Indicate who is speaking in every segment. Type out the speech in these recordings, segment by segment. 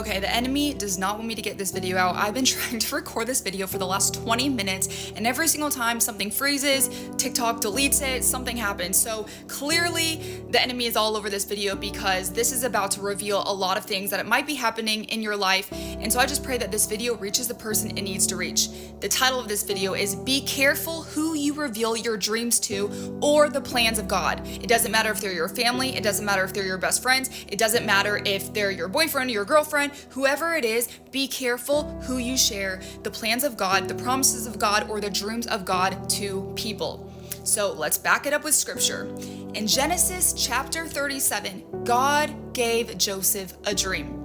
Speaker 1: Okay, the enemy does not want me to get this video out. I've been trying to record this video for the last 20 minutes, and every single time something freezes, TikTok deletes it, something happens. So clearly the enemy is all over this video because this is about to reveal a lot of things that it might be happening in your life. And so I just pray that this video reaches the person it needs to reach. The title of this video is Be Careful Who You Reveal Your Dreams to or the Plans of God. It doesn't matter if they're your family, it doesn't matter if they're your best friends, it doesn't matter if they're your boyfriend, your girlfriend, whoever it is. Be careful who you share the plans of God, the promises of God, or the dreams of God to people. So let's back it up with scripture. In Genesis chapter 37, God gave Joseph a dream.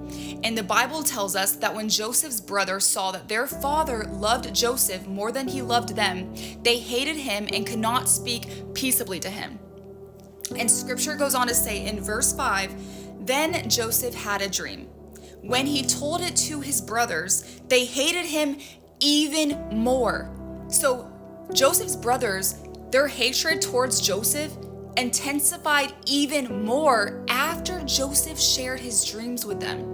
Speaker 1: And the Bible tells us that when Joseph's brothers saw that their father loved Joseph more than he loved them, they hated him and could not speak peaceably to him. And scripture goes on to say in verse 5, then Joseph had a dream. When he told it to his brothers, they hated him even more. So Joseph's brothers, their hatred towards Joseph intensified even more after Joseph shared his dreams with them.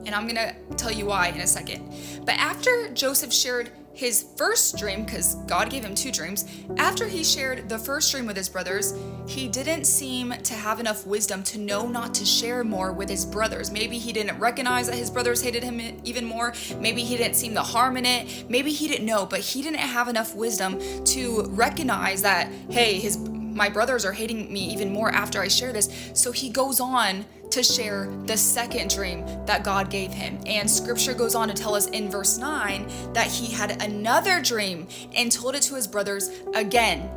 Speaker 1: And I'm gonna tell you why in a second. But after Joseph shared his first dream, because God gave him two dreams, after he shared the first dream with his brothers, he didn't seem to have enough wisdom to know not to share more with his brothers. Maybe he didn't recognize that his brothers hated him even more. Maybe he didn't see the harm in it. Maybe he didn't know, but he didn't have enough wisdom to recognize that, hey, my brothers are hating me even more after I share this. So he goes on to share the second dream that God gave him. And scripture goes on to tell us in verse 9 that he had another dream and told it to his brothers again.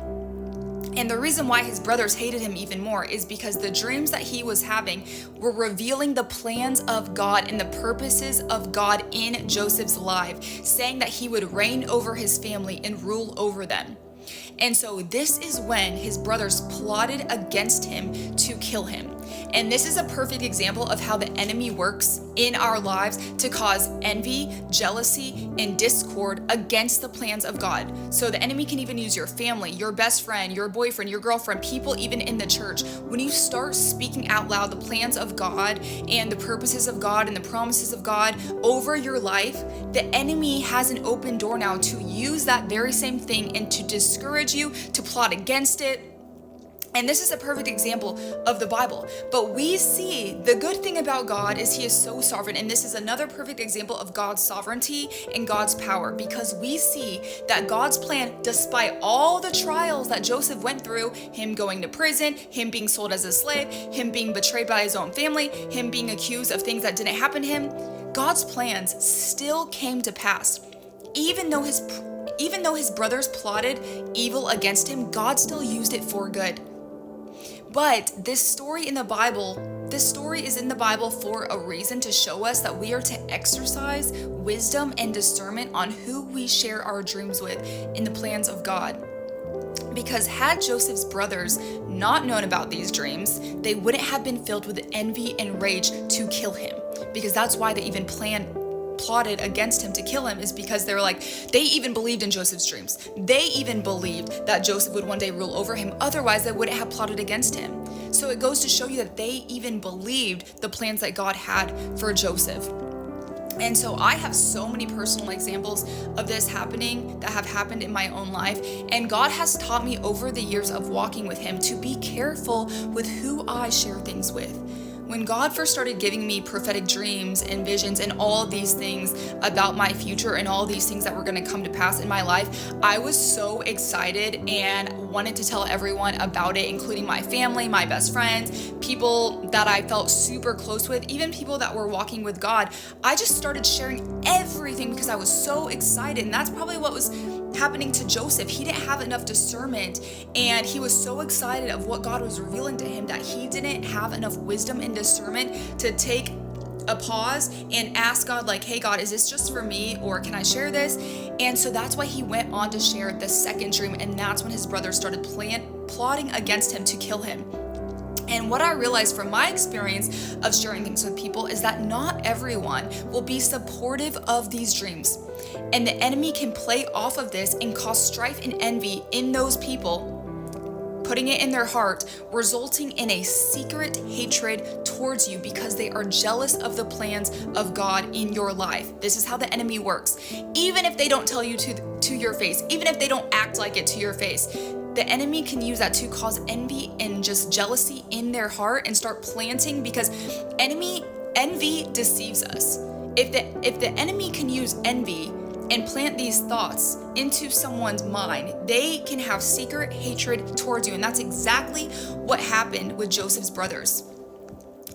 Speaker 1: And the reason why his brothers hated him even more is because the dreams that he was having were revealing the plans of God and the purposes of God in Joseph's life, saying that he would reign over his family and rule over them. And so this is when his brothers plotted against him to kill him. And this is a perfect example of how the enemy works in our lives to cause envy, jealousy, and discord against the plans of God. So the enemy can even use your family, your best friend, your boyfriend, your girlfriend, people even in the church. When you start speaking out loud the plans of God and the purposes of God and the promises of God over your life, the enemy has an open door now to use that very same thing and to discourage you, to plot against it. And this is a perfect example of the Bible. But we see the good thing about God is he is so sovereign. And this is another perfect example of God's sovereignty and God's power, because we see that God's plan, despite all the trials that Joseph went through, him going to prison, him being sold as a slave, him being betrayed by his own family, him being accused of things that didn't happen to him, God's plans still came to pass. Even though his brothers plotted evil against him, God still used it for good. But this story is in the Bible for a reason, to show us that we are to exercise wisdom and discernment on who we share our dreams with in the plans of God. Because had Joseph's brothers not known about these dreams, they wouldn't have been filled with envy and rage to kill him. Because that's why they even plotted against him to kill him, is because they were like, they even believed in Joseph's dreams. They even believed that Joseph would one day rule over him. Otherwise, they wouldn't have plotted against him. So it goes to show you that they even believed the plans that God had for Joseph. And so I have so many personal examples of this happening that have happened in my own life. And God has taught me over the years of walking with him to be careful with who I share things with. When God first started giving me prophetic dreams and visions and all these things about my future and all these things that were going to come to pass in my life, I was so excited and wanted to tell everyone about it, including my family, my best friends, people that I felt super close with, even people that were walking with God. I just started sharing everything because I was so excited. And that's probably what was happening to Joseph. He didn't have enough discernment, and he was so excited of what God was revealing to him that he didn't have enough wisdom and discernment to take a pause and ask God, like, hey God, is this just for me, or can I share this? And so that's why he went on to share the second dream, and that's when his brothers started plotting against him to kill him. And what I realized from my experience of sharing things with people is that not everyone will be supportive of these dreams. And the enemy can play off of this and cause strife and envy in those people, putting it in their heart, resulting in a secret hatred towards you because they are jealous of the plans of God in your life. This is how the enemy works. Even if they don't tell you to your face, even if they don't act like it to your face, the enemy can use that to cause envy and just jealousy in their heart and start planting, because envy deceives us. If the enemy can use envy and plant these thoughts into someone's mind, they can have secret hatred towards you. And that's exactly what happened with Joseph's brothers.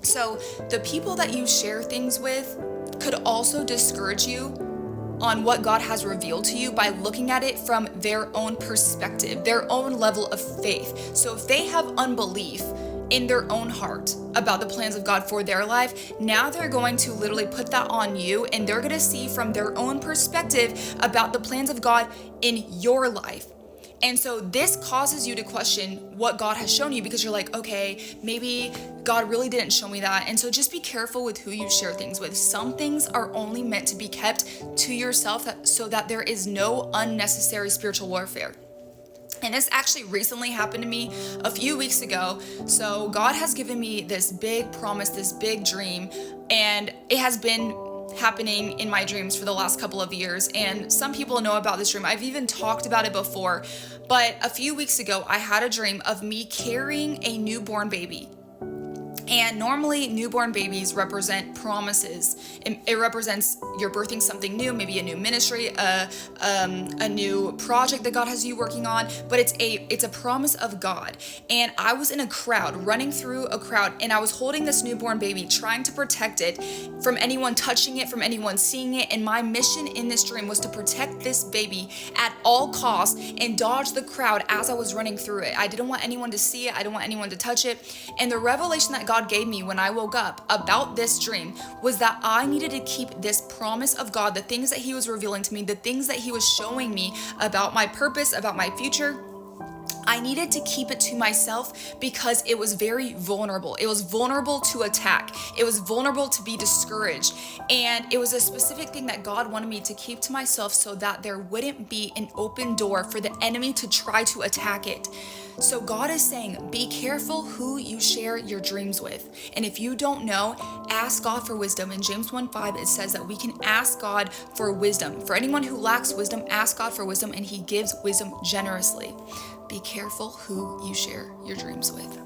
Speaker 1: So the people that you share things with could also discourage you on what God has revealed to you by looking at it from their own perspective, their own level of faith. So if they have unbelief in their own heart about the plans of God for their life, now they're going to literally put that on you, and they're going to see from their own perspective about the plans of God in your life. And so this causes you to question what God has shown you, because you're like, okay, maybe God really didn't show me that. And so just be careful with who you share things with. Some things are only meant to be kept to yourself so that there is no unnecessary spiritual warfare. And this actually recently happened to me a few weeks ago. So God has given me this big promise, this big dream, and it has been happening in my dreams for the last couple of years. And some people know about this dream. I've even talked about it before, but a few weeks ago, I had a dream of me carrying a newborn baby. And normally newborn babies represent promises. It represents you're birthing something new, maybe a new ministry, a new project that God has you working on, but it's a promise of God. And I was in a crowd, running through a crowd, and I was holding this newborn baby, trying to protect it from anyone touching it, from anyone seeing it. And my mission in this dream was to protect this baby at all costs and dodge the crowd as I was running through it. I didn't want anyone to see it. I didn't want anyone to touch it. And the revelation that God gave me when I woke up about this dream was that I needed to keep this promise of God, the things that He was revealing to me, the things that He was showing me about my purpose, about my future. I needed to keep it to myself because it was very vulnerable. It was vulnerable to attack. It was vulnerable to be discouraged. And it was a specific thing that God wanted me to keep to myself so that there wouldn't be an open door for the enemy to try to attack it. So God is saying, be careful who you share your dreams with. And if you don't know, ask God for wisdom. In James 1:5, it says that we can ask God for wisdom. For anyone who lacks wisdom, ask God for wisdom, and He gives wisdom generously. Be careful who you share your dreams with.